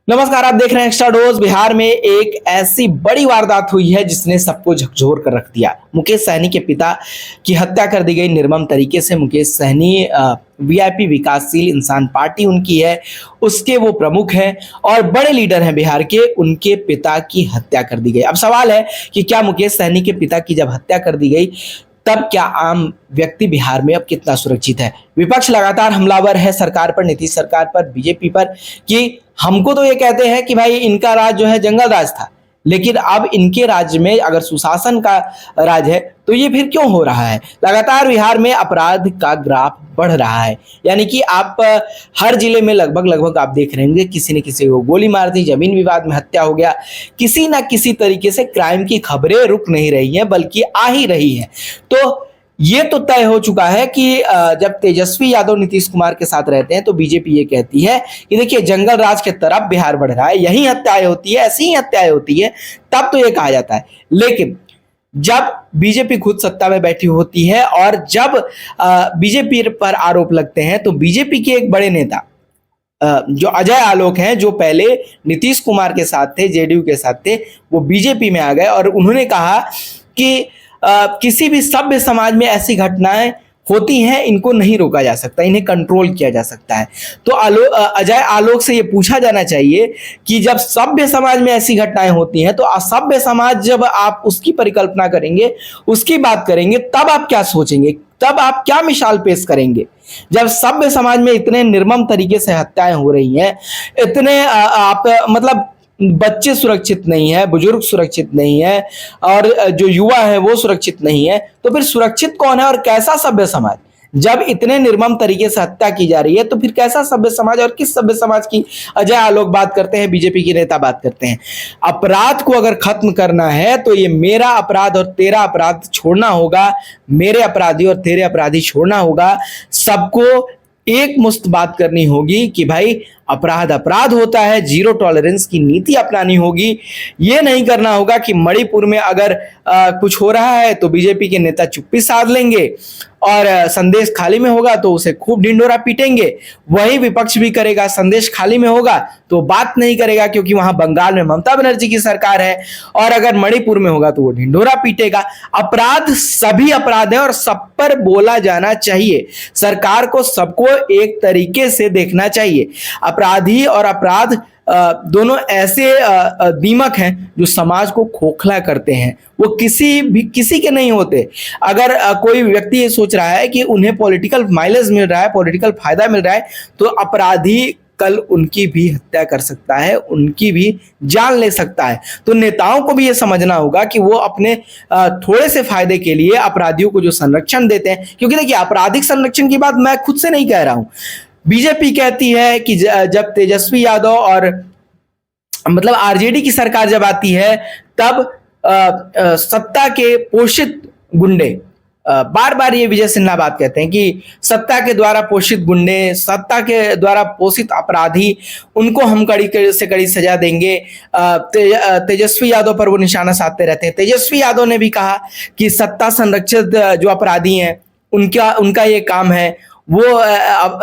नमस्कार, आप देख रहे हैं एक्स्ट्रा डोज। बिहार में एक ऐसी बड़ी वारदात हुई है जिसने सबको झकझोर कर रख दिया। मुकेश सहनी के पिता की हत्या कर दी गई निर्मम तरीके से। मुकेश सहनी वीआईपी विकासशील इंसान पार्टी उनकी है, उसके वो प्रमुख हैं और बड़े लीडर हैं बिहार के। उनके पिता की हत्या कर दी गई। अब सवाल है कि क्या मुकेश सहनी के पिता की जब हत्या कर दी गई तब क्या आम व्यक्ति बिहार में अब कितना सुरक्षित है? विपक्ष लगातार हमलावर है सरकार पर, नीतीश सरकार पर, बीजेपी पर, कि हमको तो ये कहते हैं कि भाई इनका राज जो है जंगल राज था, लेकिन अब इनके राज्य में अगर सुशासन का राज है तो ये फिर क्यों हो रहा है? लगातार बिहार में अपराध का ग्राफ बढ़ रहा है। यानी कि आप हर जिले में लगभग आप देख रहे होंगे किसी न किसी को गोली मार दी, जमीन विवाद में हत्या हो गया, किसी ना किसी तरीके से क्राइम की खबरें रुक नहीं रही हैं बल्कि आ ही रही हैं। तो ये तो तय हो चुका है कि जब तेजस्वी यादव नीतीश कुमार के साथ रहते हैं तो बीजेपी ये कहती है कि देखिए जंगल राज के तरफ बिहार बढ़ रहा है, यही हत्याएं होती है, ऐसी ही हत्याएं होती है, तब तो ये कहा जाता है। लेकिन जब बीजेपी खुद सत्ता में बैठी होती है और जब बीजेपी पर आरोप लगते हैं तो बीजेपी के एक बड़े नेता जो अजय आलोक हैं, जो पहले नीतीश कुमार के साथ थे, जेडीयू के साथ थे, वो बीजेपी में आ गए और उन्होंने कहा कि किसी भी सभ्य समाज में ऐसी घटनाएं होती हैं, इनको नहीं रोका जा सकता, इन्हें कंट्रोल किया जा सकता है। तो अजय आलोक से ये पूछा जाना चाहिए कि जब सभ्य समाज में ऐसी घटनाएं होती हैं तो असभ्य समाज जब आप उसकी परिकल्पना करेंगे, उसकी बात करेंगे, तब आप क्या सोचेंगे, तब आप क्या मिसाल पेश करेंगे? जब सभ्य समाज में इतने निर्मम तरीके से हत्याएं हो रही हैं, इतने आप मतलब बच्चे सुरक्षित नहीं है, बुजुर्ग सुरक्षित नहीं है और जो युवा है वो सुरक्षित नहीं है, तो फिर सुरक्षित कौन है और कैसा सभ्य समाज? जब इतने निर्मम तरीके से हत्या की जा रही है तो फिर कैसा सभ्य समाज और किस सभ्य समाज की अजय आलोक बात करते हैं, बीजेपी के नेता बात करते हैं? अपराध को अगर खत्म करना है तो ये मेरा अपराध और तेरा अपराध छोड़ना होगा, मेरे अपराधी और तेरे अपराधी छोड़ना होगा। सबको एक मुश्त बात करनी होगी कि भाई अपराध अपराध होता है, जीरो टॉलरेंस की नीति अपनानी होगी। ये नहीं करना होगा कि मणिपुर में अगर कुछ हो रहा है तो बीजेपी के नेता चुप्पी साध लेंगे और संदेश खाली में होगा तो उसे खूब ढिंढोरा पीटेंगे। वही विपक्ष भी करेगा, संदेश खाली में होगा तो बात नहीं करेगा क्योंकि वहां बंगाल में ममता बनर्जी की सरकार है, और अगर मणिपुर में होगा तो वो ढिंढोरा पीटेगा। अपराध सभी अपराध है और सब पर बोला जाना चाहिए। सरकार को सबको एक तरीके से देखना चाहिए। अपराधी और अपराध दोनों ऐसे दीमक हैं जो समाज को खोखला करते हैं, वो किसी के नहीं होते। अगर कोई व्यक्ति ये सोच रहा है कि उन्हें पॉलिटिकल माइलेज मिल रहा है, पॉलिटिकल फायदा मिल रहा है, तो अपराधी कल उनकी भी हत्या कर सकता है, उनकी भी जान ले सकता है। तो नेताओं को भी ये समझना होगा कि वो अपने थोड़े से फायदे के लिए अपराधियों को जो संरक्षण देते हैं, क्योंकि देखिए आपराधिक संरक्षण की बात मैं खुद से नहीं कह रहा हूं, बीजेपी कहती है कि जब तेजस्वी यादव और मतलब आरजेडी की सरकार जब आती है तब सत्ता के पोषित गुंडे, बार बार ये विजय सिन्हा बात कहते हैं कि सत्ता के द्वारा पोषित गुंडे, सत्ता के द्वारा पोषित अपराधी, उनको हम कड़ी से कड़ी सजा देंगे। तेजस्वी यादव पर वो निशाना साधते रहते हैं। तेजस्वी यादव ने भी कहा कि सत्ता संरक्षित जो अपराधी हैं उनका ये काम है, वो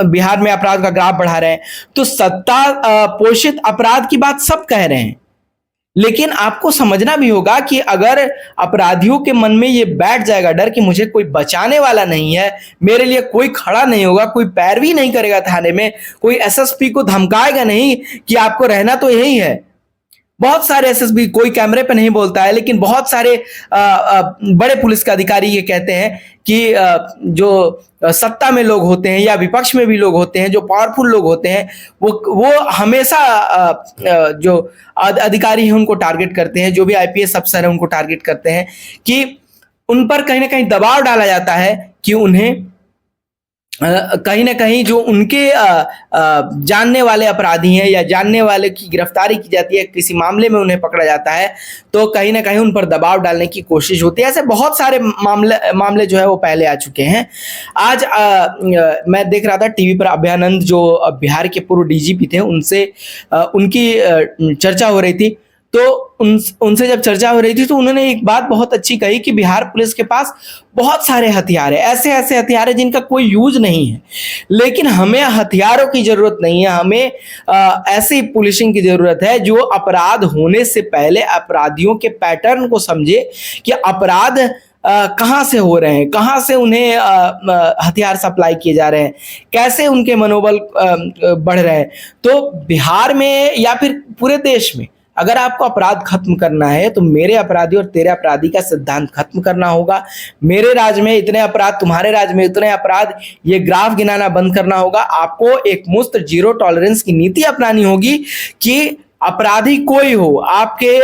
बिहार में अपराध का ग्राफ बढ़ा रहे हैं। तो सत्ता पोषित अपराध की बात सब कह रहे हैं, लेकिन आपको समझना भी होगा कि अगर अपराधियों के मन में ये बैठ जाएगा डर कि मुझे कोई बचाने वाला नहीं है, मेरे लिए कोई खड़ा नहीं होगा, कोई पैरवी नहीं करेगा थाने में, कोई एसएसपी को धमकाएगा नहीं कि आपको रहना तो यही है। बहुत सारे एसएसपी, कोई कैमरे पे नहीं बोलता है, लेकिन बहुत सारे बड़े पुलिस के अधिकारी ये कहते हैं कि जो सत्ता में लोग होते हैं या विपक्ष में भी लोग होते हैं, जो पावरफुल लोग होते हैं, वो हमेशा जो अधिकारी हैं उनको टारगेट करते हैं, जो भी आईपीएस अफसर हैं उनको टारगेट करते हैं कि उन पर कहीं ना कहीं दबाव डाला जाता है कि उन्हें कहीं ना कहीं जो उनके जानने वाले अपराधी हैं या जानने वाले की गिरफ्तारी की जाती है, किसी मामले में उन्हें पकड़ा जाता है, तो कहीं ना कहीं उन पर दबाव डालने की कोशिश होती है। ऐसे बहुत सारे मामले जो है वो पहले आ चुके हैं। आज मैं देख रहा था टीवी पर अभयानंद, जो बिहार के पूर्व डीजीपी थे, उनसे उनकी चर्चा हो रही थी। तो उनसे जब चर्चा हो रही थी तो उन्होंने एक बात बहुत अच्छी कही कि बिहार पुलिस के पास बहुत सारे हथियार है, ऐसे ऐसे हथियार है जिनका कोई यूज नहीं है, लेकिन हमें हथियारों की जरूरत नहीं है, हमें ऐसी पुलिसिंग की जरूरत है जो अपराध होने से पहले अपराधियों के पैटर्न को समझे कि अपराध कहाँ से हो रहे हैं, कहाँ से उन्हें हथियार सप्लाई किए जा रहे हैं, कैसे उनके मनोबल बढ़ रहे हैं। तो बिहार में या फिर पूरे देश में अगर आपको अपराध खत्म करना है तो मेरे अपराधी और तेरे अपराधी का सिद्धांत खत्म करना होगा। मेरे राज्य में इतने अपराध, तुम्हारे राज्य में इतने अपराध, ये ग्राफ गिनाना बंद करना होगा। आपको एक मुक्त जीरो टॉलरेंस की नीति अपनानी होगी कि अपराधी कोई हो, आपके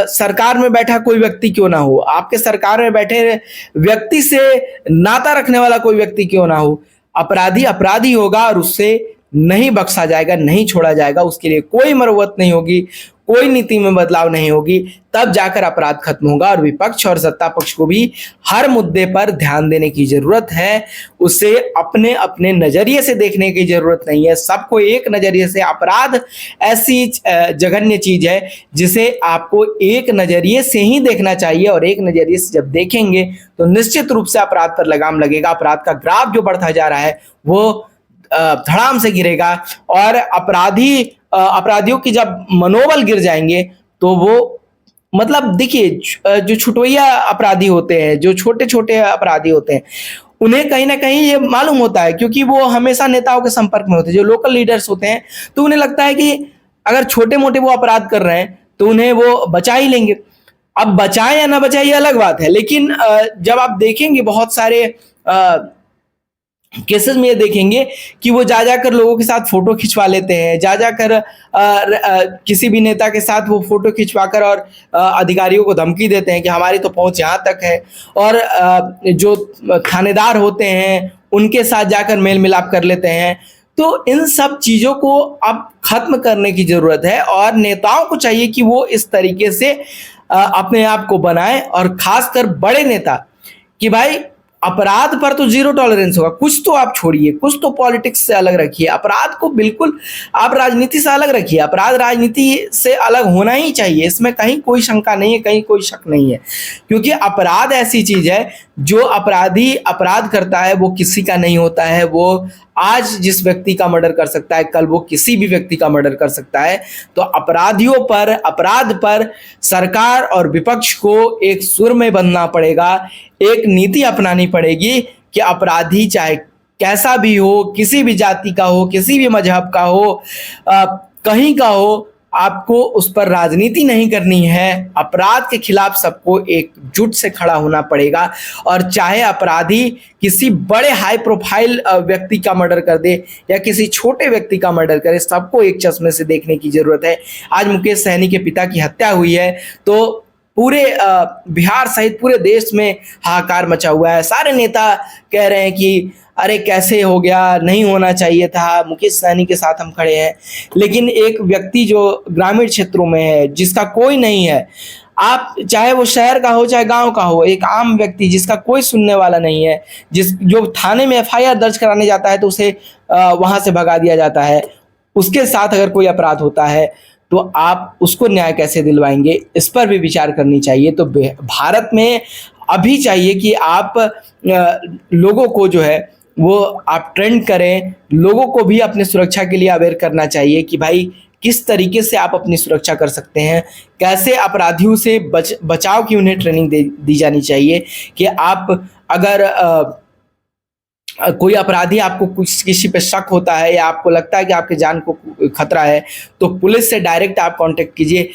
सरकार में बैठा कोई व्यक्ति क्यों ना हो, आपके सरकार में बैठे व्यक्ति से नाता रखने वाला कोई व्यक्ति क्यों ना हो, अपराधी अपराधी होगा और उससे नहीं बख्शा जाएगा, नहीं छोड़ा जाएगा। उसके लिए कोई मरम्मत नहीं होगी, कोई नीति में बदलाव नहीं होगी, तब जाकर अपराध खत्म होगा। और विपक्ष और सत्ता पक्ष को भी हर मुद्दे पर ध्यान देने की जरूरत है। उसे अपने अपने नजरिए से देखने की जरूरत नहीं है। सबको एक नजरिए से, अपराध ऐसी जघन्य चीज है जिसे आपको एक नजरिए से ही देखना चाहिए, और एक नजरिए से जब देखेंगे तो निश्चित रूप से अपराध पर लगाम लगेगा। अपराध का ग्राफ जो बढ़ता जा रहा है वो धड़ाम से गिरेगा, और अपराधियों की जब मनोबल गिर जाएंगे तो वो, मतलब देखिए, जो छुटवैया अपराधी होते हैं, जो छोटे छोटे अपराधी होते हैं, उन्हें कहीं ना कहीं ये मालूम होता है, क्योंकि वो हमेशा नेताओं के संपर्क में होते हैं। जो लोकल लीडर्स होते हैं तो उन्हें लगता है कि अगर छोटे मोटे वो अपराध कर रहे हैं तो उन्हें वो बचा ही लेंगे। अब बचाए या ना बचाए ये अलग बात है, लेकिन जब आप देखेंगे बहुत सारे केसेस में ये देखेंगे कि वो जा जाकर लोगों के साथ फोटो खिंचवा लेते हैं, जा जाकर किसी भी नेता के साथ वो फोटो खिंचवाकर और अधिकारियों को धमकी देते हैं कि हमारी तो पहुंच यहाँ तक है, और जो थानेदार होते हैं उनके साथ जाकर मेल मिलाप कर लेते हैं। तो इन सब चीज़ों को अब खत्म करने की ज़रूरत है, और नेताओं को चाहिए कि वो इस तरीके से अपने आप को बनाएं, और खासकर बड़े नेता, कि भाई अपराध पर तो जीरो टॉलरेंस होगा। कुछ तो आप छोड़िए, कुछ तो पॉलिटिक्स से अलग रखिए, अपराध को बिल्कुल आप राजनीति से अलग रखिए। अपराध राजनीति से अलग होना ही चाहिए, इसमें कहीं कोई शंका नहीं है, कहीं कोई शक नहीं है, क्योंकि अपराध ऐसी चीज है जो अपराधी अपराध करता है वो किसी का नहीं होता है। वो आज जिस व्यक्ति का मर्डर कर सकता है, कल वो किसी भी व्यक्ति का मर्डर कर सकता है। तो अपराधियों पर, अपराध पर सरकार और विपक्ष को एक सुर में बंधना पड़ेगा, एक नीति अपनानी पड़ेगी कि अपराधी चाहे कैसा भी हो, किसी भी जाति का हो, किसी भी मजहब का हो, कहीं का हो, आपको उस पर राजनीति नहीं करनी है। अपराध के खिलाफ सबको एकजुट से खड़ा होना पड़ेगा, और चाहे अपराधी किसी बड़े हाई प्रोफाइल व्यक्ति का मर्डर कर दे या किसी छोटे व्यक्ति का मर्डर करे, सबको एक चश्मे से देखने की जरूरत है। आज मुकेश सहनी के पिता की हत्या हुई है तो पूरे बिहार सहित पूरे देश में हाहाकार मचा हुआ है। सारे नेता कह रहे हैं कि अरे कैसे हो गया, नहीं होना चाहिए था, मुकेश सहनी के साथ हम खड़े हैं। लेकिन एक व्यक्ति जो ग्रामीण क्षेत्रों में है, जिसका कोई नहीं है, आप चाहे वो शहर का हो चाहे गांव का हो, एक आम व्यक्ति जिसका कोई सुनने वाला नहीं है, जो थाने में एफआईआर दर्ज कराने जाता है तो उसे वहां से भगा दिया जाता है, उसके साथ अगर कोई अपराध होता है तो आप उसको न्याय कैसे दिलवाएंगे, इस पर भी विचार करनी चाहिए। तो भारत में अभी चाहिए कि आप लोगों को जो है वो आप ट्रेंड करें, लोगों को भी अपनी सुरक्षा के लिए अवेयर करना चाहिए कि भाई किस तरीके से आप अपनी सुरक्षा कर सकते हैं, कैसे अपराधियों से बचाव की उन्हें ट्रेनिंग दी जानी चाहिए कि आप अगर कोई अपराधी आपको कुछ किसी पे शक होता है या आपको लगता है कि आपके जान को खतरा है तो पुलिस से डायरेक्ट आप कांटेक्ट कीजिए।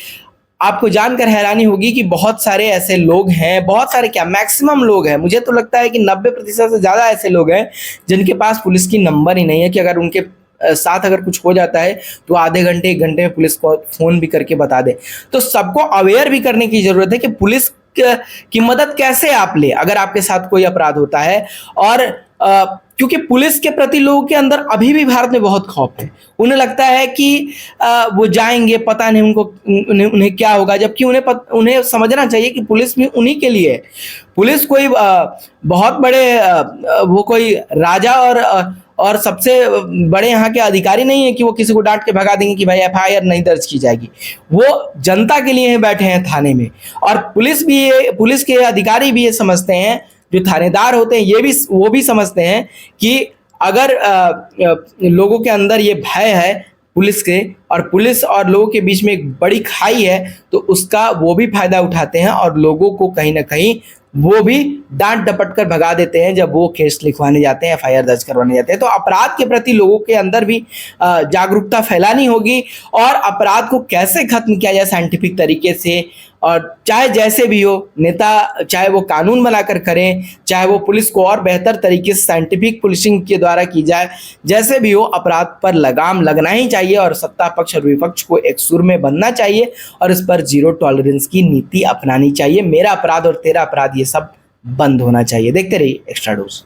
आपको जानकर हैरानी होगी कि बहुत सारे ऐसे लोग हैं, बहुत सारे क्या मैक्सिमम लोग हैं, मुझे तो लगता है कि 90% से ज़्यादा ऐसे लोग हैं जिनके पास पुलिस की नंबर ही नहीं है कि अगर उनके साथ अगर कुछ हो जाता है तो आधे घंटे 1 घंटे में पुलिस को फ़ोन भी करके बता दे। तो सबको अवेयर भी करने की ज़रूरत है कि पुलिस की मदद कैसे आप ले अगर आपके साथ कोई अपराध होता है। और क्योंकि पुलिस के प्रति लोगों के अंदर अभी भी भारत में बहुत खौफ है, उन्हें लगता है कि वो जाएंगे, पता नहीं उन्हें क्या होगा, जबकि उन्हें समझना चाहिए कि पुलिस भी उन्हीं के लिए है। पुलिस कोई बहुत बड़े वो कोई राजा और सबसे बड़े यहाँ के अधिकारी नहीं है कि वो किसी को डांट के भगा देंगे कि भाई एफआईआर नहीं दर्ज की जाएगी। वो जनता के लिए बैठे हैं थाने में, और पुलिस के अधिकारी भी ये समझते हैं, जो थानेदार होते हैं वो भी समझते हैं कि अगर लोगों के अंदर ये भय है पुलिस के, और पुलिस और लोगों के बीच में एक बड़ी खाई है, तो उसका वो भी फायदा उठाते हैं और लोगों को कहीं ना कहीं वो भी डांट डपट कर भगा देते हैं जब वो केस लिखवाने जाते हैं, एफआईआर दर्ज करवाने जाते हैं। तो अपराध के प्रति लोगों के अंदर भी जागरूकता फैलानी होगी, और अपराध को कैसे खत्म किया जाए साइंटिफिक तरीके से, और चाहे जैसे भी हो, नेता चाहे वो कानून बनाकर करें, चाहे वो पुलिस को और बेहतर तरीके से साइंटिफिक पुलिसिंग के द्वारा की जाए, जैसे भी हो अपराध पर लगाम लगना ही चाहिए, और सत्ता पक्ष और विपक्ष को एक सुर में बनना चाहिए, और इस पर जीरो टॉलरेंस की नीति अपनानी चाहिए। मेरा अपराध और तेरा अपराध ये सब बंद होना चाहिए। देखते रहिए एक्स्ट्रा डोज।